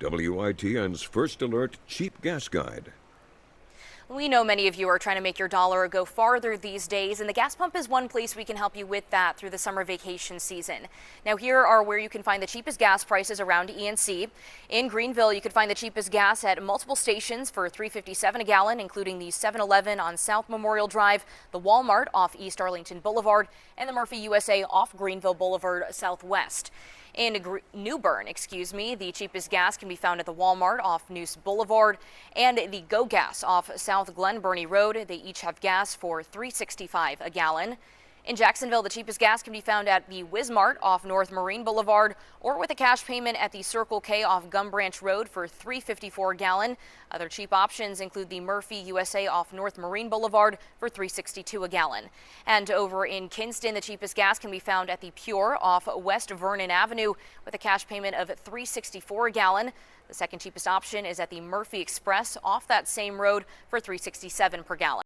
WITN's First Alert Cheap Gas Guide. We know many of you are trying to make your dollar go farther these days, and the gas pump is one place we can help you with that through the summer vacation season. Now, here are where you can find the cheapest gas prices around ENC. In Greenville, you can find the cheapest gas at multiple stations for $3.57 a gallon, including the 7-Eleven on South Memorial Drive, the Walmart off East Arlington Boulevard, and the Murphy USA off Greenville Boulevard Southwest. In New Bern, the cheapest gas can be found at the Walmart off Noose Boulevard and the Go Gas off South Glen Burnie Road. They each have gas for $3.65 a gallon. In Jacksonville, the cheapest gas can be found at the Wismart off North Marine Boulevard or with a cash payment at the Circle K off Gum Branch Road for $3.54 a gallon. Other cheap options include the Murphy USA off North Marine Boulevard for $3.62 a gallon. And over in Kinston, the cheapest gas can be found at the Pure off West Vernon Avenue with a cash payment of $3.64 a gallon. The second cheapest option is at the Murphy Express off that same road for $3.67 per gallon.